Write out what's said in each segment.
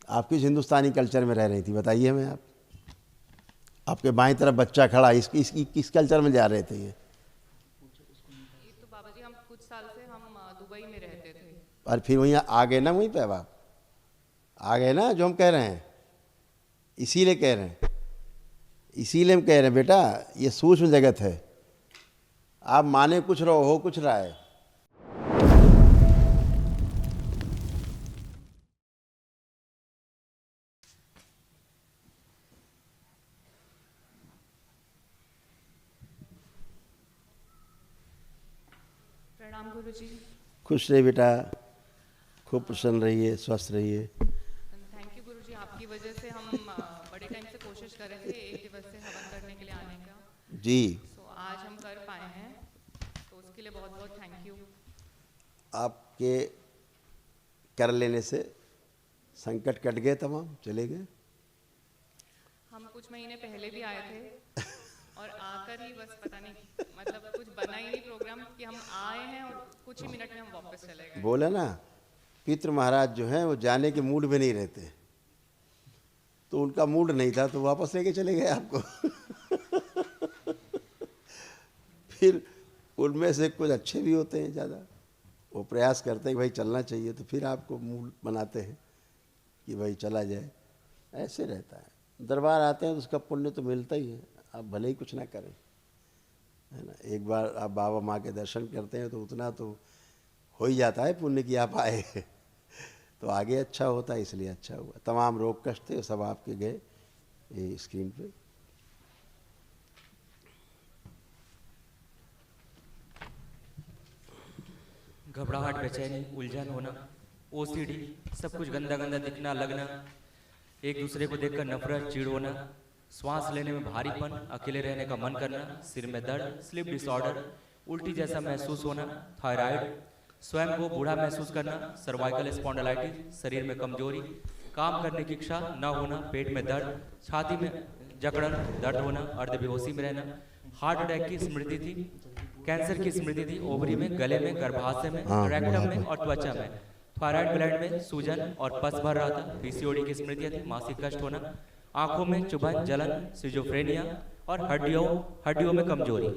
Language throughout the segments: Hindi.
आप किस हिंदुस्तानी कल्चर में रह रही थी बताइए हमें आप? आपके बाईं तरफ बच्चा खड़ा, इसकी किस कल्चर में जा रहे थे ये? तो बाबा जी हम कुछ साल से हम दुबई में रहते थे। और फिर वहीं आ गए ना, वहीं पे अब आप आ गए ना, जो हम कह रहे हैं इसीलिए कह रहे हैं, इसीलिए हम कह रहे हैं बेटा, ये सूक्ष्म जगत है। आप माने कुछ रहो, हो कुछ रहा है। प्रणाम गुरु जी। खुश रहिए बेटा, खूब प्रसन्न रहिए, स्वस्थ रहिए। थैंक यू गुरु जी, आपकी वजह से हम बड़े टाइम से कोशिश कर रहे थे 1 दिवस से हवन करने के लिए आने का। जी, सो आज हम कर पाए हैं, तो उसके लिए बहुत बहुत थैंक यू। आपके कर लेने से संकट कट गए, तमाम चले गए। हम कुछ महीने पहले भी आए थे और आकर ही बस पता नहीं मतलब कुछ बना ही नहीं प्रोग्राम कि हम आए हैं और कुछ ही मिनट में हम वापस चले गए। बोला ना, पितृ महाराज जो हैं वो जाने के मूड में नहीं रहते, तो उनका मूड नहीं था तो वापस लेके चले गए आपको। फिर उनमें से कुछ अच्छे भी होते हैं ज़्यादा, वो प्रयास करते हैं कि भाई चलना चाहिए, तो फिर आपको मूड बनाते हैं कि भाई चला जाए। ऐसे रहता है, दरबार आते हैं तो उसका पुण्य तो मिलता ही है, आप भले ही कुछ ना करें, है ना। एक बार आप बाबा माँ के दर्शन करते हैं तो उतना तो हो ही जाता है पुण्य कि आप आए। तो आगे अच्छा होता है, इसलिए अच्छा हुआ। तमाम रोग कष्ट थे सब आपके गए ये स्क्रीन पे। घबराहट, बेचैनी, उलझन होना, ओसीडी, सब कुछ गंदा गंदा दिखना लगना, एक दूसरे को देखकर नफरत, चिढ़ होना, श्वास लेने में भारीपन, अकेले रहने का मन करना, सिर में दर्द, स्लीप डिसऑर्डर, उल्टी जैसा महसूस होना, थायराइड, स्वयं को बूढ़ा महसूस करना, सर्वाइकल स्पॉन्डिलाइटिस, शरीर में कमजोरी, काम करने की इच्छा न होना, पेट में दर्द, छाती में जकड़न, दर्द होना, अर्धबेहोशी में रहना, हार्ट अटैक की स्मृति थी, कैंसर की स्मृति थी, ओवरी में, गले में, गर्भाशय में, हाँ रेक्टम वहाँ में पर और त्वचा में, थायराइड ग्लैंड में सूजन और पस भर रहा था, पीसीओडी की स्मृतियां थी, मासिक कष्ट होना, आंखों में चुभन, जलन, सिजोफ्रेनिया और हड्डियों में कमजोरी।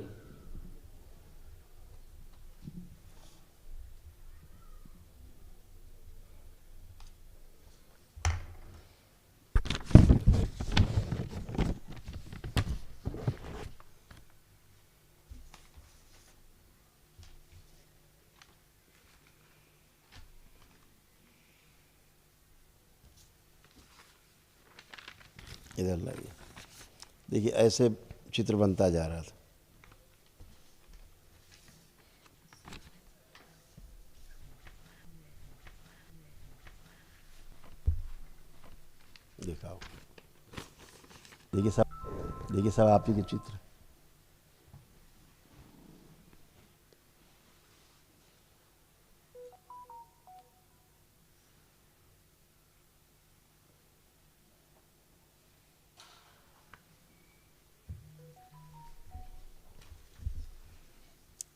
इधर लाइए, देखिए ऐसे चित्र बनता जा रहा था। दिखाओ, देखिए सब आप ही के चित्र।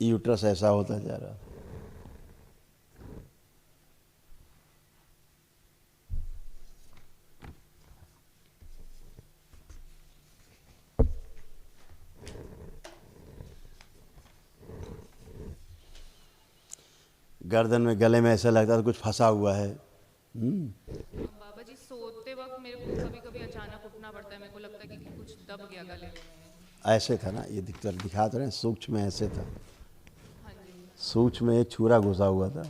यूट्रस ऐसा होता जा रहा था। गर्दन में, गले में ऐसा लगता था कुछ फंसा हुआ है। बाबा जी सोते वक्त मेरे को कभी कभी अचानक उठना पड़ता है, मेरे को लगता है कि कुछ दब गया गले में। ऐसे था ना, ये दिखा तो रहे हैं, सूक्ष्म में ऐसे था। हाँ जी। सूक्ष्म में एक छुरा घुसा हुआ था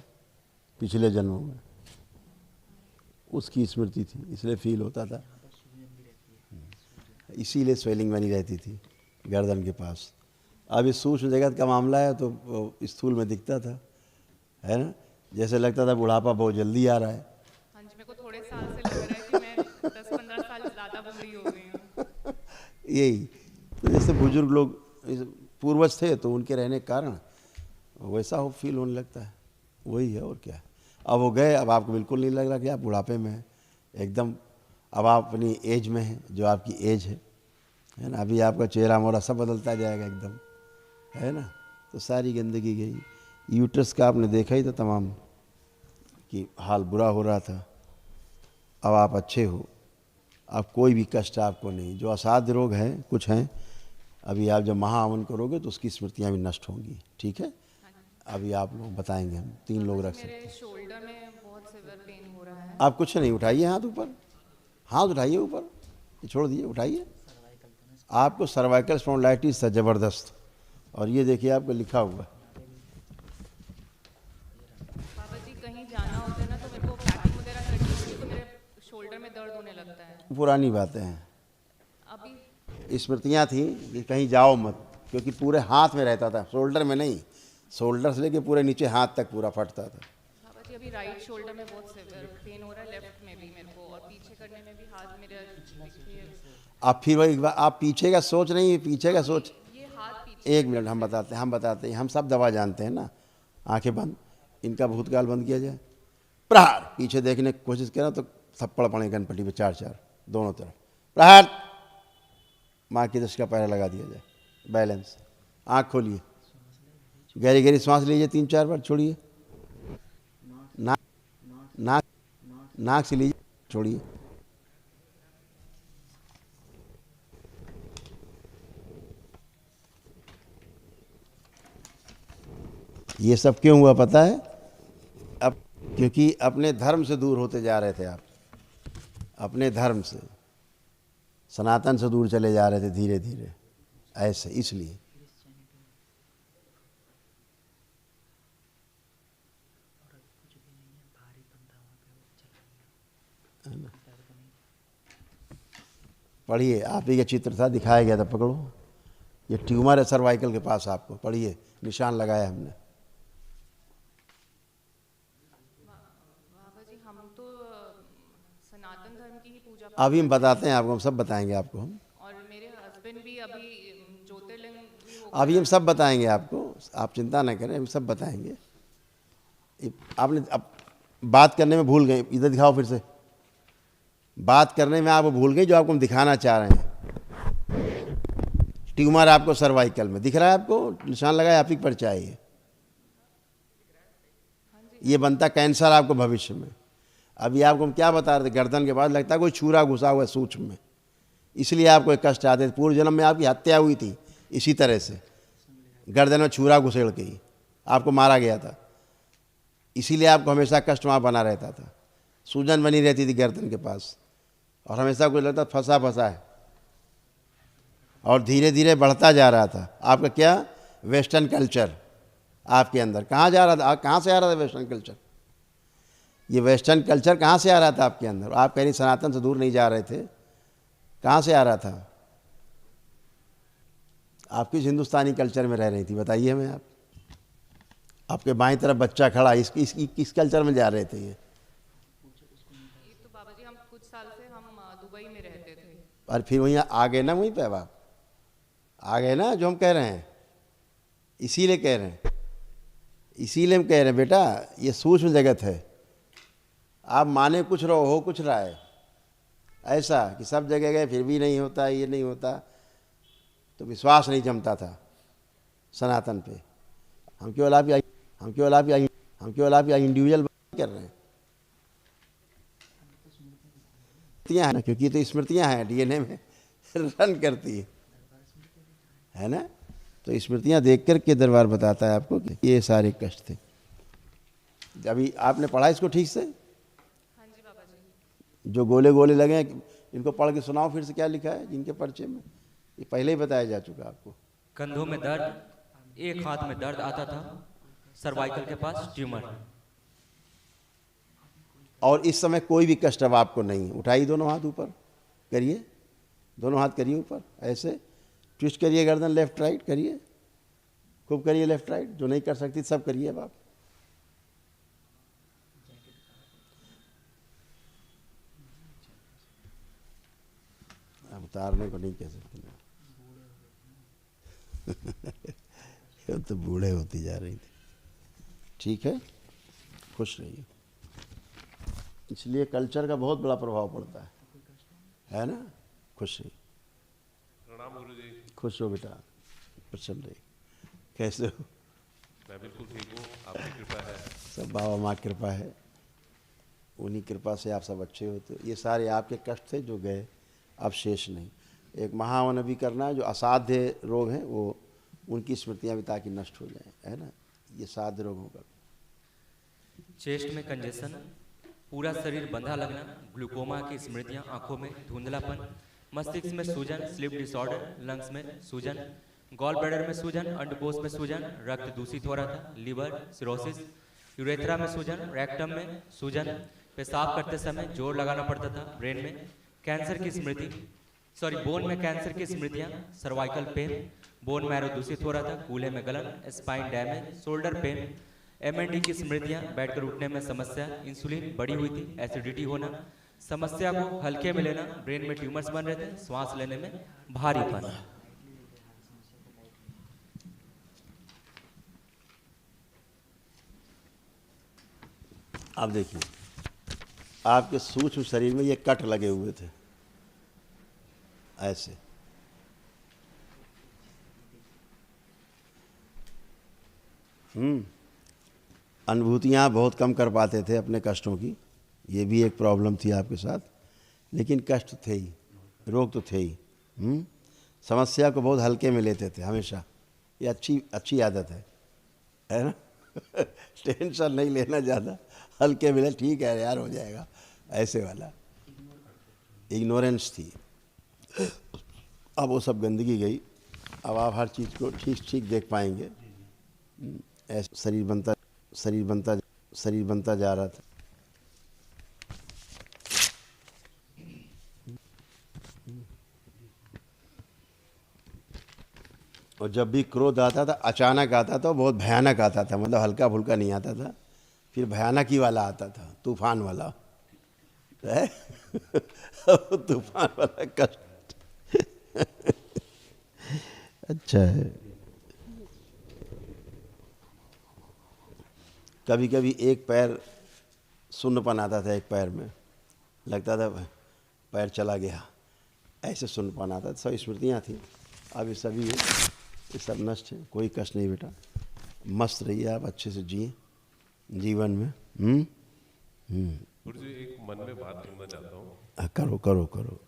पिछले जन्मों में, उसकी स्मृति थी, इसलिए फील होता था, इसीलिए स्वेलिंग बनी रहती थी गर्दन के पास। अब इस सूक्ष्म जगत का मामला है तो स्थूल में दिखता था, है ना, जैसे लगता था बुढ़ापा बहुत जल्दी आ रहा है। हाँ जी, मेरे को थोड़े साल से लग रहा है कि मैं 10-15 साल ज़्यादा बूढ़ी हो गई हूँ। यही तो, जैसे बुजुर्ग लोग पूर्वज थे तो उनके रहने के कारण वैसा हो फील होने लगता है, वही है और क्या। अब वो गए, अब आपको बिल्कुल नहीं लग रहा कि आप बुढ़ापे में हैं, एकदम अब आप अपनी एज में हैं, जो आपकी एज है ना। अभी आपका चेहरा मोहरा सब बदलता जाएगा एकदम, है ना। तो सारी गंदगी गई। यूट्रस का आपने देखा ही था तमाम कि हाल बुरा हो रहा था। अब आप अच्छे हो, अब कोई भी कष्ट आपको नहीं। जो असाध्य रोग हैं कुछ हैं, अभी आप जब महाहवन करोगे तो उसकी स्मृतियाँ भी नष्ट होंगी, ठीक है। अभी आप लोग बताएंगे, हम 3 लोग रख सकते हैं। मेरे शोल्डर में बहुत सीवियर पेन हो रहा है। आप कुछ नहीं, उठाइए हाथ ऊपर, हाथ उठाइए ऊपर, ये छोड़ दीजिए, उठाइए। आपको सर्वाइकल स्पॉन्डिलाइटिस था ज़बरदस्त, और ये देखिए आपको लिखा हुआ है। बाबा जी कहीं जाना होता है ना तो मेरे को पैकिंग वगैरह करनी होती है तो मेरे शोल्डर में दर्द होने लगता है। पुरानी बातें हैं, अभी स्मृतियाँ थी कि कहीं जाओ मत, क्योंकि पूरे हाथ में रहता था, शोल्डर में नहीं। शोल्डर से लेके पूरे नीचे हाथ तक पूरा फटता था। बाबा जी अभी राइट शोल्डर में बहुत सीवियर पेन हो रहा है, लेफ्ट में भी मेरे को, और पीछे करने में भी हाथ मेरे देखिए आप फिर वही आप पीछे का सोच नहीं है, पीछे का सोच। ये हाथ पीछे। 1 मिनट, हम बताते हैं, हम सब दवा जानते हैं ना। आंखें बंद, इनका भूतकाल बंद किया जाए। प्रहार, पीछे देखने की कोशिश करें तो थप्पड़ पड़े गणपति पे 4-4 दोनों तरफ। प्रहार, माँ की दृष्टि का पैरा लगा दिया जाए। बैलेंस, आँख खोलिए, गहरी गहरी सांस लीजिए 3-4 बार, छोड़िए। नाक नाक नाक से लीजिए, छोड़िए। ये सब क्यों हुआ पता है? अब क्योंकि अपने धर्म से दूर होते जा रहे थे आप, अपने धर्म से, सनातन से दूर चले जा रहे थे धीरे धीरे, ऐसे, इसलिए। पढ़िए, आप ही का चित्र था, दिखाया गया था, पकड़ो। ये ट्यूमर है सर्वाइकल के पास, आपको पढ़िए, निशान लगाया हमने। बाबा जी हम तो सनातन धर्म की ही पूजा अभी हम बताते हैं आपको, हम सब बताएंगे आपको हम। और मेरे हस्बैंड भी अभी ज्योतिर्लिंग भी हो अभी हम सब बताएंगे आपको, आप चिंता न करें, हम सब बताएंगे। आपने अब बात करने में भूल गए, इधर दिखाओ फिर से। बात करने में आप भूल गए जो आपको हम दिखाना चाह रहे हैं। ट्यूमर आपको सर्वाइकल में दिख रहा है, आपको निशान लगाया, आप ही परिचय है। ये बनता कैंसर आपको भविष्य में। अभी आपको हम क्या बता रहे थे, गर्दन के बाद लगता है कोई छुरा घुसा हुआ है सूक्ष्म में, इसलिए आपको एक कष्ट आते थे। पूर्व जन्म में आपकी हत्या हुई थी इसी तरह से, गर्दन में छुरा घुसेड़ के ही आपको मारा गया था, इसीलिए आपको हमेशा कष्ट वहाँ बना रहता था। सूजन बनी रहती थी गर्दन के पास, और हमेशा कुछ लगता फंसा फंसा है, और धीरे धीरे बढ़ता जा रहा था। आपका क्या, वेस्टर्न कल्चर आपके अंदर कहाँ जा रहा था, कहाँ से आ रहा था वेस्टर्न कल्चर? ये वेस्टर्न कल्चर कहाँ से आ रहा था आपके अंदर? आप कहीं सनातन से दूर नहीं जा रहे थे, कहाँ से आ रहा था? आप किस हिंदुस्तानी कल्चर में रह रही थी, बताइए हमें। आप, आपके बाईं तरफ बच्चा खड़ा, किस कल्चर में जा रहे थे ये? तो बाबा जी हम कुछ साल से हम दुबई में रहते थे। और फिर वहीं आ गए ना, वहीं पे अब आप आ गए ना, जो हम कह रहे हैं, इसीलिए कह रहे हैं, इसीलिए हम कह रहे हैं बेटा, ये सूक्ष्म जगत है। आप माने कुछ रहो, हो कुछ रहा है। ऐसा कि सब जगह गए फिर भी नहीं होता, ये नहीं होता, तो विश्वास नहीं जमता था सनातन पे। हम केवल आप इंडिविजुअल कर रहे हैं, स्मृतियाँ हैं ना, क्योंकि तो स्मृतियाँ हैं डीएनए में रन करती है ना। तो स्मृतियाँ देख कर के दरबार बताता है आपको कि ये सारे कष्ट थे। अभी आपने पढ़ा इसको ठीक से? हाँ जी बाबा जी। जो गोले गोले लगे इनको पढ़ के सुनाओ फिर से, क्या लिखा है जिनके परिचय में। ये पहले ही बताया जा चुका आपको। कंधों में दर्द, एक हाथ में दर्द आता था, सर्वाइकल के पास ट्यूमर। और इस समय कोई भी कष्ट अब आपको नहीं। उठाइए दोनों हाथ ऊपर करिए, दोनों हाथ करिए ऊपर, ऐसे ट्विस्ट करिए गर्दन, लेफ्ट राइट करिए, खूब करिए लेफ्ट राइट। जो नहीं कर सकती सब करिए अब आप। अब उतारने को नहीं कह सकते ना ये तो बूढ़े होती जा रही थी। ठीक है, खुश रहिए। इसलिए कल्चर का बहुत बड़ा प्रभाव पड़ता है ना। खुश रहिए, प्रणाम गुरुजी। खुश हो बेटा, प्रसन्न रहिए। कैसे हो? मैं बिल्कुल ठीक हूँ, आपकी कृपा है। सब बाबा माँ की कृपा है। उन्हीं कृपा से आप सब अच्छे होते हो। ये सारे आपके कष्ट थे जो गए, अब शेष नहीं। एक महावन भी करना है, जो असाध्य रोग हैं वो उनकी स्मृतियाँ भी ताकि नष्ट हो जाएं, है ना। ये साध्य रोगों का चेस्ट में कंजेशन, पूरा शरीर बंधा लगना, ग्लूकोमा की स्मृतियां, आंखों में धुंधलापन, मस्तिष्क में सूजन, स्लीप डिसऑर्डर, लंग्स में सूजन, गॉल ब्लैडर में सूजन, अंडकोश में सूजन, रक्त दूषित हो रहा था, लीवर सिरोसिस, यूरेथ्रा में सूजन, रेक्टम में सूजन, पेशाब करते समय जोर लगाना पड़ता था, ब्रेन में कैंसर की स्मृति, बोन में कैंसर की स्मृतियां, सर्वाइकल पेन, बोन मैरो दूषित हो रहा था, कूल्हे में गलन, spine damage, shoulder pain, MND की स्मृतियां, बैठकर उठने में समस्या, इंसुलिन बढ़ी हुई थी, एसिडिटी होना, समस्या को हल्के में लेना, ब्रेन में ट्यूमर्स बन रहे थे, श्वास लेने में भारीपन। आप देखिए, आपके सूक्ष्म शरीर में ये कट लगे हुए थे ऐसे। अनुभूतियाँ बहुत कम कर पाते थे अपने कष्टों की, ये भी एक प्रॉब्लम थी आपके साथ, लेकिन कष्ट थे ही, रोग तो थे ही। समस्या को बहुत हल्के में लेते थे हमेशा, ये अच्छी आदत है ना। टेंशन नहीं लेना ज़्यादा, हल्के में ले, ठीक है यार हो जाएगा, ऐसे वाला इग्नोरेंस थी। अब वो सब गंदगी गई, अब आप हर चीज़ को ठीक ठीक देख पाएंगे। ऐसे शरीर बनता जा रहा था। और जब भी क्रोध आता था अचानक आता था, बहुत भयानक आता था, मतलब हल्का फुल्का नहीं आता था, फिर भयानक ही वाला आता था, तूफान वाला है। तूफान वाला कष्ट। अच्छा है। कभी कभी एक पैर सुन्नपन आता था, एक पैर में लगता था पैर चला गया, ऐसे सुन्नपन आता था। सब स्मृतियाँ थी, अब ये सभी ये सब नष्ट है, कोई कष्ट नहीं बेटा। मस्त रहिए आप, अच्छे से जिए जीवन में। गुरु जी, एक मन में बात करना चाहता हूँ। करो करो करो।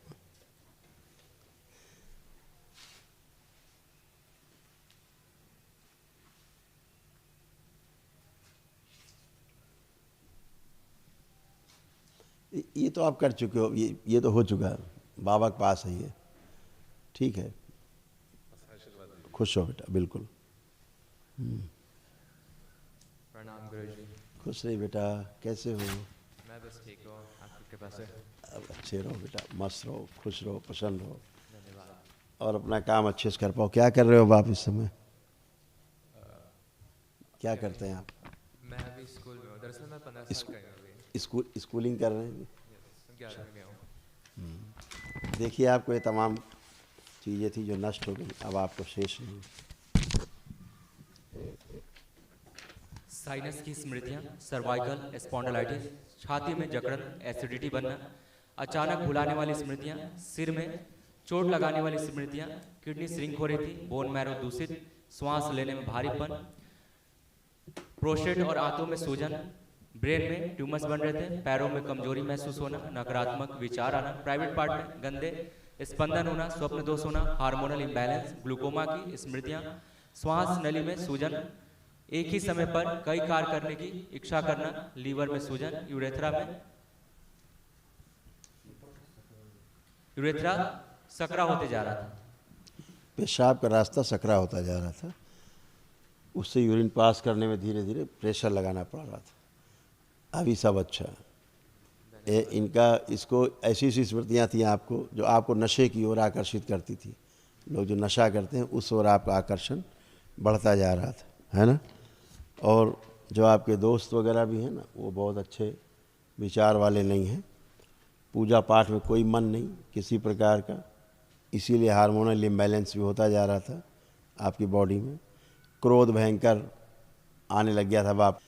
ये तो आप कर चुके हो, ये तो हो चुका है, बाबा के पास है ये, ठीक है। खुश हो बेटा, बिल्कुल। प्रणाम गुरुजी। खुश रही बेटा, कैसे हो? मैं बस ठीक हूँ, आपकी कृपा से। अब अच्छे रहो बेटा, मस्त रहो, खुश रहो, प्रसन्न रहो, धन्यवाद। और अपना काम अच्छे से कर पाओ। क्या कर रहे हो आप इस समय? क्या करते हैं आप? मैं अभी स्कूल में हूँ, दरअसल मैं 15 साल का हूँ। स्कूलिंग कर रहे हैं? 11वीं में हूँ। देखिए, आपको ये तमाम चीज़ें थी जो नष्ट हो गई, अब आपको शेष नहीं। साइनस की स्मृतियां, सर्वाइकल स्पॉन्डिलाइटिस, छाती में जकड़न, एसिडिटी बनना, अचानक भुलाने वाली स्मृतियां, सिर में चोट लगाने वाली स्मृतियां, किडनी श्रिंक हो रही थी, बोन मैरो दूषित, श्वास लेने में भारीपन, प्रोस्टेट और आंतों में सूजन, ब्रेन में ट्यूमर्स बन रहे थे, पैरों में कमजोरी महसूस होना, नकारात्मक विचार आना, प्राइवेट पार्ट में गंदे स्पंदन होना, स्वप्न दोष होना, हार्मोनल इम्बैलेंस, ग्लूकोमा की स्मृतियां, श्वास नली में सूजन, एक ही समय पर कई कार्य करने की इच्छा करना, लीवर में सूजन, यूरेथ्रा सकरा होते जा रहा था, पेशाब का रास्ता सकरा होता जा रहा था, उससे यूरिन पास करने में धीरे धीरे प्रेशर लगाना पड़ रहा था। अभी सब अच्छा है। इसको ऐसी स्मृतियाँ थी आपको जो आपको नशे की ओर आकर्षित करती थी। लोग जो नशा करते हैं उस ओर आपका आकर्षण बढ़ता जा रहा था, है ना। और जो आपके दोस्त वगैरह भी हैं ना, वो बहुत अच्छे विचार वाले नहीं हैं, पूजा पाठ में कोई मन नहीं किसी प्रकार का, इसीलिए हार्मोनल इम्बैलेंस भी होता जा रहा था आपकी बॉडी में। क्रोध भयंकर आने लग गया था, आप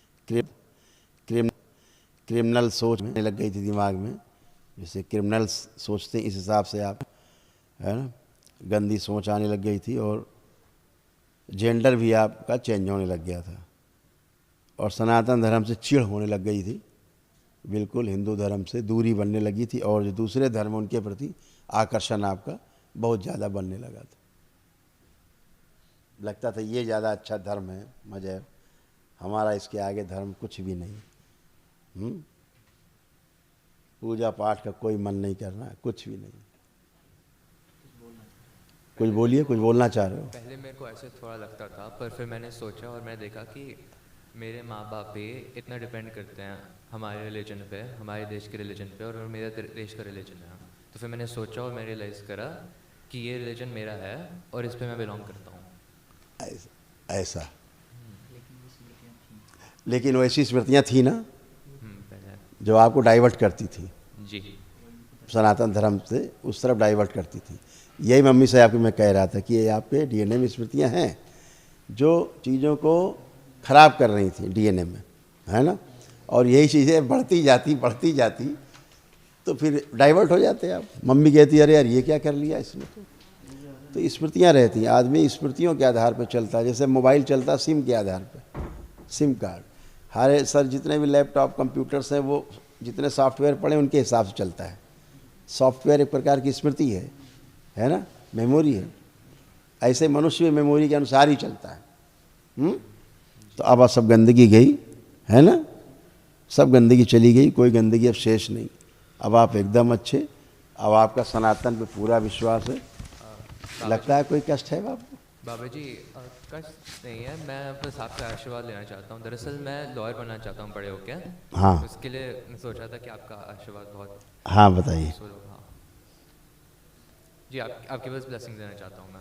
क्रिमिनल सोच में लग गई थी दिमाग में, जैसे क्रिमिनल्स सोचते हैं इस हिसाब से आप, है ना, गंदी सोच आने लग गई थी। और जेंडर भी आपका चेंज होने लग गया था, और सनातन धर्म से चिढ़ होने लग गई थी, बिल्कुल हिंदू धर्म से दूरी बनने लगी थी और जो दूसरे धर्म उनके प्रति आकर्षण आपका बहुत ज़्यादा बनने लगा था। लगता था ये ज़्यादा अच्छा धर्म है, मज़हब हमारा, इसके आगे धर्म कुछ भी नहीं। पूजा पाठ का कोई मन नहीं करना, कुछ भी नहीं। कुछ बोलिए, कुछ बोलना चाह रहे हो? पहले मेरे को ऐसे थोड़ा लगता था, पर फिर मैंने सोचा और मैंने देखा कि मेरे माँ बाप भी इतना डिपेंड करते हैं हमारे रिलीजन पे, हमारे देश के रिलीजन पे, और मेरे देश का रिलीजन है। तो फिर मैंने सोचा और मैं रियलाइज़ करा कि ये रिलीजन मेरा है और इस पे मैं बिलोंग करता हूँ। ऐसा लेकिन वैसी स्मृतियाँ थी ना पहले जो आपको डाइवर्ट करती थी जी, सनातन धर्म से उस तरफ डाइवर्ट करती थी। यही मम्मी से आपको मैं कह रहा था कि ये आपके डीएनए में स्मृतियाँ हैं जो चीज़ों को ख़राब कर रही थी डीएनए में, है ना। और यही चीज़ें बढ़ती जाती तो फिर डाइवर्ट हो जाते आप। मम्मी कहती अरे यार ये क्या कर लिया इसने, तो स्मृतियाँ रहती हैं। आदमी स्मृतियों के आधार पर चलता है, जैसे मोबाइल चलता सिम के आधार पर, सिम कार्ड। हर सर जितने भी लैपटॉप कंप्यूटर्स हैं वो जितने सॉफ्टवेयर पड़े उनके हिसाब से चलता है। सॉफ्टवेयर एक प्रकार की स्मृति है ना, मेमोरी है। ऐसे मनुष्य भी मेमोरी के अनुसार ही चलता है। तो अब सब गंदगी गई है ना, सब गंदगी चली गई, कोई गंदगी अब शेष नहीं। अब आप एकदम अच्छे, अब आपका सनातन पे पूरा विश्वास है। लगता है कोई कष्ट है बाबू? बाबा जी कष्ट नहीं है, मैं बस आपका आशीर्वाद लेना चाहता हूँ। दरअसल मैं लॉयर बनना चाहता हूँ बड़े होके। हाँ उसके लिए मैं सोचा था कि आपका आशीर्वाद बहुत हाँ बताइए। हाँ जी, आपके पास ब्लेसिंग देना चाहता हूँ मैं।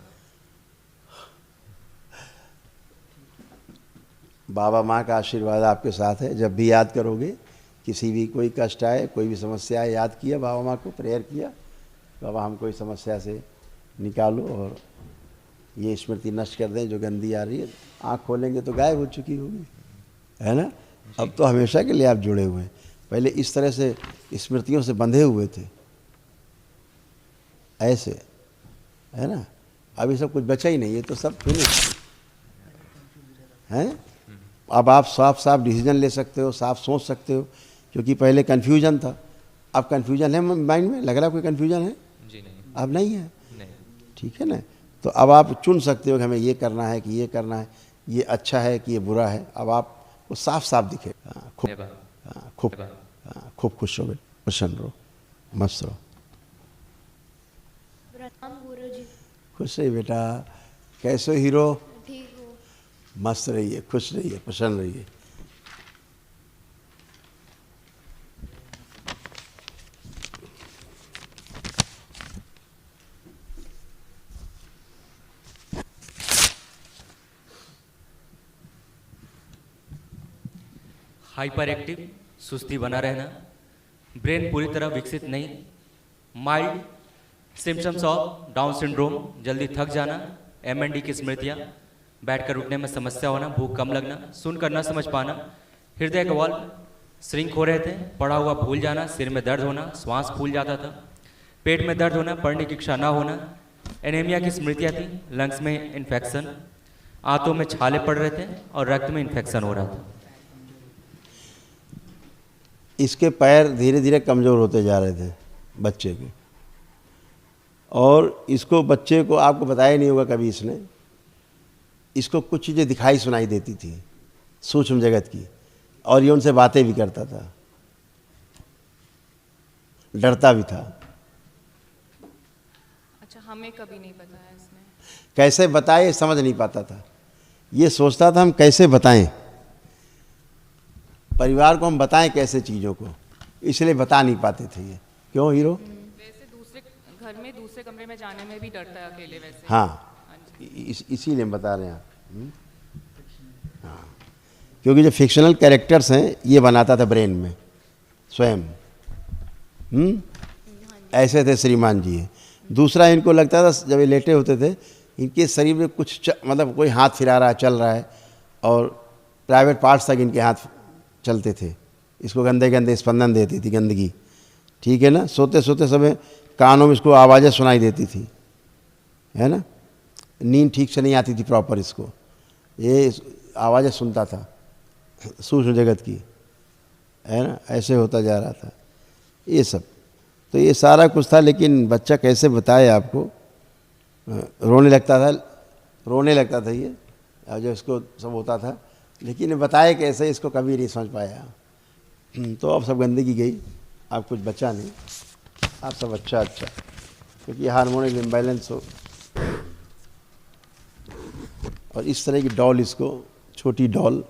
बाबा माँ का आशीर्वाद आपके साथ है। जब भी याद करोगे, किसी भी कोई कष्ट आए, कोई भी समस्या आए, याद किया बाबा माँ को, प्रेयर किया, बाबा हम कोई समस्या से निकालो और ये स्मृति नष्ट कर दें जो गंदी आ रही है। आँख खोलेंगे तो गायब हो चुकी होगी, है ना। अब तो हमेशा के लिए आप जुड़े हुए हैं। पहले इस तरह से स्मृतियों से बंधे हुए थे, ऐसे, है ना। अभी सब कुछ बचा ही नहीं, ये तो सब फिनिश है। अब आप साफ डिसीजन ले सकते हो, साफ सोच सकते हो, क्योंकि पहले कन्फ्यूजन था। अब कन्फ्यूजन है माइंड में? लग रहा कोई कन्फ्यूजन है? जी नहीं। अब नहीं है, नहीं। ठीक है ना। तो अब आप चुन सकते हो कि हमें ये करना है कि ये करना है, ये अच्छा है कि ये बुरा है। अब आप वो साफ दिखेगा। खूब खुश रहो, प्रसन्न रहो, मस्त रहो। गुरुजी। खुश रहिए बेटा। कैसे हीरो? ठीक हो? मस्त रहिए, खुश रहिए, प्रसन्न रहिए। हाइपर एक्टिव, सुस्ती बना रहना, ब्रेन पूरी तरह विकसित नहीं, mild symptoms of down syndrome, जल्दी थक जाना, एमएनडी की स्मृतियाँ, बैठकर उठने में समस्या होना, भूख कम लगना, सुनकर न समझ पाना, हृदय का वाल्व श्रिंक हो रहे थे, पढ़ा हुआ भूल जाना, सिर में दर्द होना, श्वास फूल जाता था, पेट में दर्द होना, पढ़ने की इच्छा न होना, एनीमिया की स्मृतियाँ थी, लंग्स में इन्फेक्शन, आंतों में छाले पड़ रहे थे और रक्त में इन्फेक्शन हो रहा था। इसके पैर धीरे धीरे कमज़ोर होते जा रहे थे बच्चे के, और इसको बच्चे को आपको बताया नहीं होगा कभी इसने, इसको कुछ चीज़ें दिखाई सुनाई देती थी सूक्ष्म जगत की, और ये उनसे बातें भी करता था, डरता भी था। अच्छा, हमें कभी नहीं बताया इसने। कैसे बताए समझ नहीं पाता था, ये सोचता था हम कैसे बताएं, परिवार को हम बताएं कैसे चीज़ों को, इसलिए बता नहीं पाते थे ये। क्यों हीरो? वैसे दूसरे घर में दूसरे कमरे में जाने में भी डरता है अकेले वैसे। हाँ, इसीलिए हम बता रहे हैं आप। हाँ, क्योंकि जो फिक्शनल कैरेक्टर्स हैं ये बनाता था ब्रेन में स्वयं। ऐसे थे श्रीमान जी। दूसरा इनको लगता था जब ये लेटे होते थे इनके शरीर में कुछ मतलब कोई हाथ फिरा रहा है, चल रहा है, और प्राइवेट पार्ट्स तक इनके हाथ चलते थे। इसको गंदे गंदे स्पंदन देती थी गंदगी, ठीक है ना। सोते सोते समय कानों में इसको आवाज़ें सुनाई देती थी, है ना। नींद ठीक से नहीं आती थी प्रॉपर, इसको ये आवाज़ें सुनता था सूक्ष्म जगत की, है ना, ऐसे होता जा रहा था ये सब। तो ये सारा कुछ था, लेकिन बच्चा कैसे बताए आपको, रोने लगता था ये, और जो इसको सब होता था, लेकिन बताए कैसे इसको कभी नहीं समझ पाया। तो अब सब गंदगी गई, अब कुछ बचा नहीं, अब सब अच्छा, क्योंकि हार्मोनिक इम्बैलेंस हो। और इस तरह की डॉल, इसको छोटी डॉल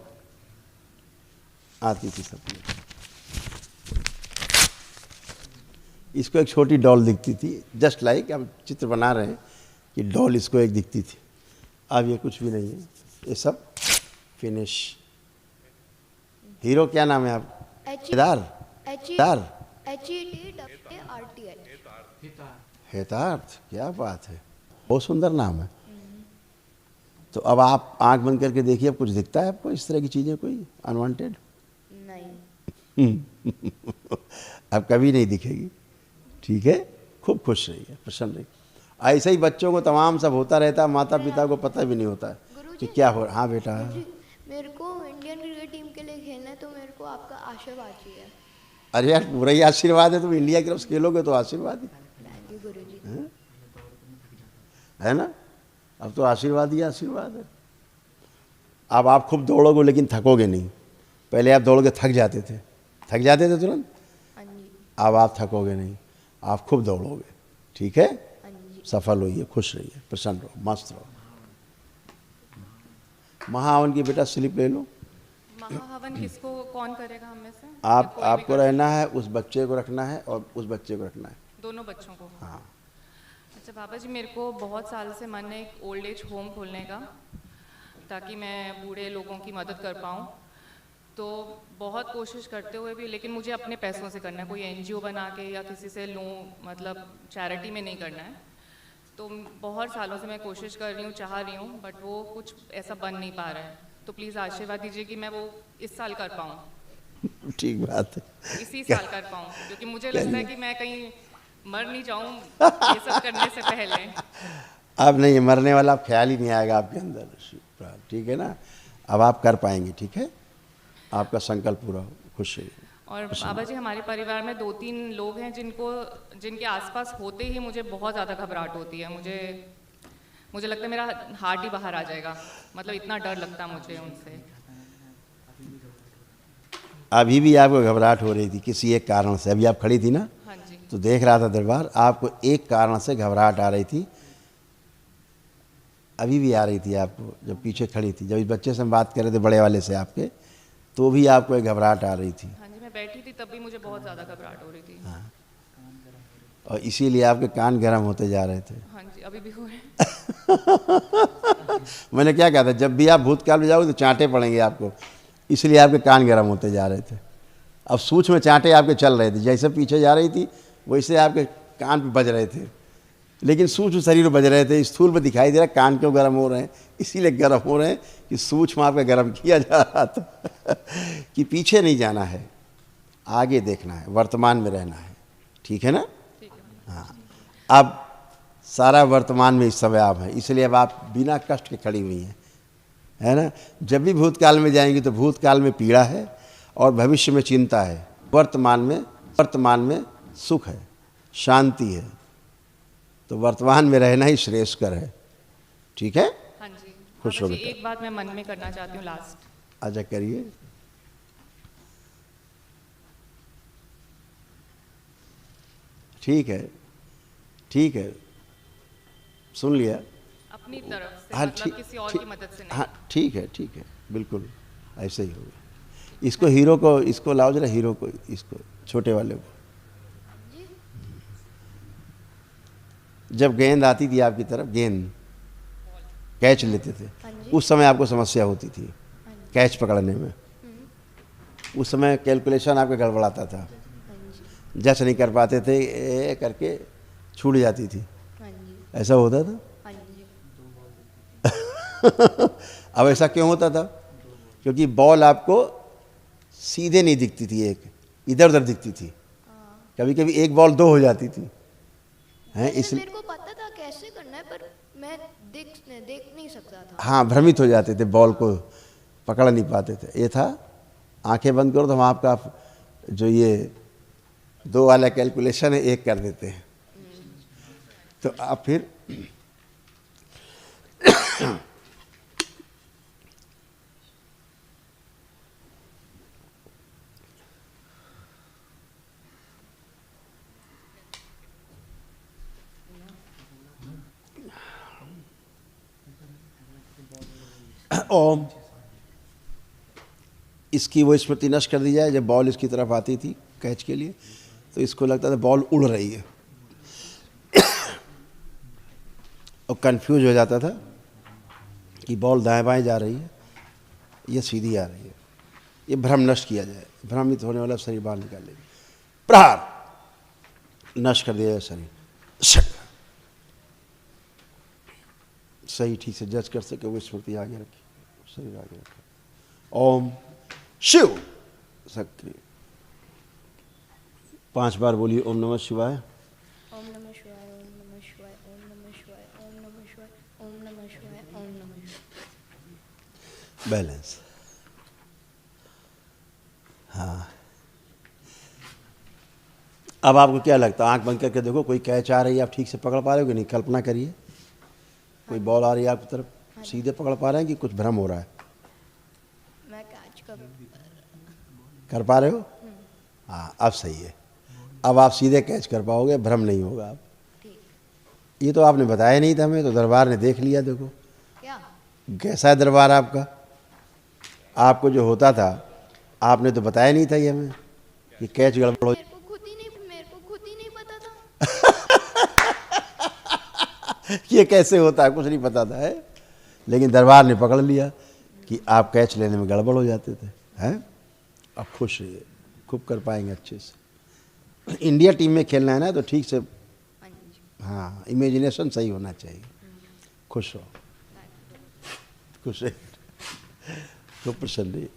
आती थी सब में, इसको एक छोटी डॉल दिखती थी, जस्ट लाइक हम चित्र बना रहे हैं कि डॉल इसको एक दिखती थी। अब ये कुछ भी नहीं है, ये सब फिनिश। हीरो क्या नाम है आप? हेतार्थ, क्या बात है, बहुत सुंदर नाम है। तो अब आप आंख बंद करके देखिए, अब कुछ दिखता है आपको इस तरह की चीज़ें कोई अनवांटेड? नहीं। अब कभी नहीं दिखेगी, ठीक है। खूब खुश रहिए, प्रसन्न रहिए। ऐसे ही बच्चों को तमाम सब होता रहता है, माता पिता को पता भी नहीं होता है कि क्या हो रहा। हाँ बेटा, मेरे को इंडियन क्रिकेट टीम के लिए खेलना है, तो मेरे को आपका आशीर्वाद चाहिए। अरे यार, पूरा ही आशीर्वाद है, तुम इंडिया की तरफ से खेलोगे तो आशीर्वाद ही, थैंक यू गुरुजी। है ना, अब तो आशीर्वाद ही आशीर्वाद है। अब आप खूब दौड़ोगे लेकिन थकोगे नहीं। पहले आप दौड़ के थक जाते थे तुरंत, अब आप थकोगे नहीं, आप खूब दौड़ोगे, ठीक है। सफल होइए, खुश रहिए, प्रसन्न रहो, मस्त रहो। महाहवन की बेटा स्लिप ले लो। महाहवन किसको, कौन करेगा हम में से? आपको रहना है, उस बच्चे को रखना है और उस बच्चे को रखना है, दोनों बच्चों को? हाँ। अच्छा बाबा जी, मेरे को बहुत साल से मन है एक ओल्ड एज होम खोलने का, ताकि मैं बूढ़े लोगों की मदद कर पाऊँ। तो बहुत कोशिश करते हुए भी, लेकिन मुझे अपने पैसों से करना है, कोई एनजीओ बना के या किसी से लूँ, मतलब चैरिटी में नहीं करना है। तो बहुत सालों से मैं कोशिश कर रही हूँ, चाह रही हूँ, बट वो कुछ ऐसा बन नहीं पा रहा है। तो प्लीज़ आशीर्वाद दीजिए कि मैं वो इस साल कर पाऊँ। ठीक बात है, इसी साल कर पाऊँ, क्योंकि मुझे लगता है कि मैं कहीं मर नहीं जाऊँ ये सब करने से पहले। अब नहीं, मरने वाला अब ख्याल ही नहीं आएगा आपके अंदर, ठीक है ना। अब आप कर पाएंगे, ठीक है, आपका संकल्प पूरा हो, खुश रहिए। और बाबा जी, हमारे परिवार में 2-3 लोग हैं जिनके आसपास होते ही मुझे बहुत ज़्यादा घबराहट होती है। मुझे लगता है मेरा हार्ट ही बाहर आ जाएगा, मतलब इतना डर लगता है मुझे उनसे। अभी भी आपको घबराहट हो रही थी किसी एक कारण से, अभी आप खड़ी थी ना? हाँ जी। तो देख रहा था दरबार, आपको एक कारण से घबराहट आ रही थी, अभी भी आ रही थी आपको, जब पीछे खड़ी थी, जब इस बच्चे से हम बात कर रहे थे, बड़े वाले से आपके, तो भी आपको एक घबराहट आ रही थी। हाँ जी, मैं बैठी थी तब भी मुझे बहुत ज़्यादा घबराहट हो रही थी। हाँ, और इसीलिए आपके कान गर्म होते जा रहे थे। हाँ जी, अभी भी हो रहे हैं। मैंने क्या कहा था, जब भी आप भूतकाल में जाओगे तो चांटे पड़ेंगे आपको, इसलिए आपके कान गर्म होते जा रहे थे। अब सूक्ष्म चांटे आपके चल रहे थे, जैसे पीछे जा रही थी वैसे आपके कान पे बज रहे थे, लेकिन सूक्ष्म शरीर में बज रहे थे। स्थूल में दिखाई दे रहा है कान क्यों गर्म हो रहे हैं, इसीलिए गर्म हो रहे हैं कि सूक्ष्म आपका गर्म किया जा रहा था। कि पीछे नहीं जाना है, आगे देखना है, वर्तमान में रहना है, ठीक है ना। हाँ, अब सारा वर्तमान में इस समय आप हैं, इसलिए अब आप बिना कष्ट के खड़ी हुई हैं, है ना। जब भी भूतकाल में जाएंगी तो भूतकाल में पीड़ा है और भविष्य में चिंता है, वर्तमान में सुख है, शांति है। तो वर्तमान में रहना ही श्रेष्ठकर है, ठीक है। हाँ जी। खुश हो बाबा जी, बेटा। एक बात मैं मन में करना चाहती हूँ लास्ट। आजा करिए। ठीक है, ठीक है, सुन लिया। अपनी तरफ से, हाँ, मतलब किसी और की मदद से नहीं। हाँ ठीक है, ठीक है, बिल्कुल ऐसे ही होगा। इसको हीरो को, इसको लाओ जरा, हीरो को, इसको छोटे वाले को। जब गेंद आती थी आपकी तरफ, गेंद कैच लेते थे, उस समय आपको समस्या होती थी कैच पकड़ने में, उस समय कैलकुलेशन आपका गड़बड़ाता था, जज नहीं कर पाते थे, करके छूट जाती थी, ऐसा होता था। अब ऐसा क्यों होता था? क्योंकि बॉल आपको सीधे नहीं दिखती थी, एक इधर उधर दिखती थी, कभी कभी एक बॉल दो हो जाती थी, हैं, इसलिए मेरे को पता था कैसे करना है, पर मैं देख नहीं सकता था। हाँ, भ्रमित हो जाते थे, बॉल को पकड़ नहीं पाते थे। ये था आंखें बंद करो तो हम आपका जो ये 2 वाला कैलकुलेशन है 1 कर देते हैं। तो आप फिर ओम, इसकी वो स्मृति नष्ट कर दी जाए। जब बॉल इसकी तरफ आती थी कैच के लिए तो इसको लगता था बॉल उड़ रही है और कंफ्यूज हो जाता था कि बॉल दाएं बाएं जा रही है या सीधी आ रही है। ये भ्रम नष्ट किया जाए, भ्रमित होने वाला शरीर बाहर निकाल लेंगे। प्रहार नष्ट कर दिया जाए शरीर, सही ठीक से जज कर सके वो स्मृति आगे रखी, शरीर आगे रखा। ओम शिव सक्रिय 5 बार बोलिए ओम नमः शिवाय। ओम नमः शिवाय, ओम नमः शिवाय, ओम नमः शिवाय, ओम नमः शिवाय, ओम नमः शिवाय, ओम नमः शिवाय। बैलेंस। हाँ, अब आपको क्या लगता है? आंख बंद करके देखो, कोई कैच आ रही है, आप ठीक से पकड़ पा रहे हो कि नहीं? कल्पना करिए, कोई बॉल आ रही है आपकी तरफ, सीधे पकड़ पा रहे हैं कि कुछ भ्रम हो रहा है? मैं कैच कर पा रहे हो? हाँ, अब सही है। अब आप सीधे कैच कर पाओगे, भ्रम नहीं होगा। आप ये तो आपने बताया नहीं था हमें, तो दरबार ने देख लिया। देखो क्या कैसा है दरबार आपका। आपको जो होता था आपने तो बताया नहीं था ये हमें कि कैच गड़बड़ हो। मेरे को खुद ही नहीं पता था ये कैसे होता है, कुछ नहीं पता था है? लेकिन दरबार ने पकड़ लिया कि आप कैच लेने में गड़बड़ हो जाते थे, हैं? अब खुश रहिए, खूब कर पाएंगे अच्छे से। इंडिया टीम में खेलना है ना, तो ठीक से, हाँ, इमेजिनेशन सही होना चाहिए। खुश रहो, खुश रहे, खूब प्रसन्न रहिए।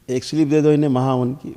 एक स्लिप दे दो इन्हें महावन की।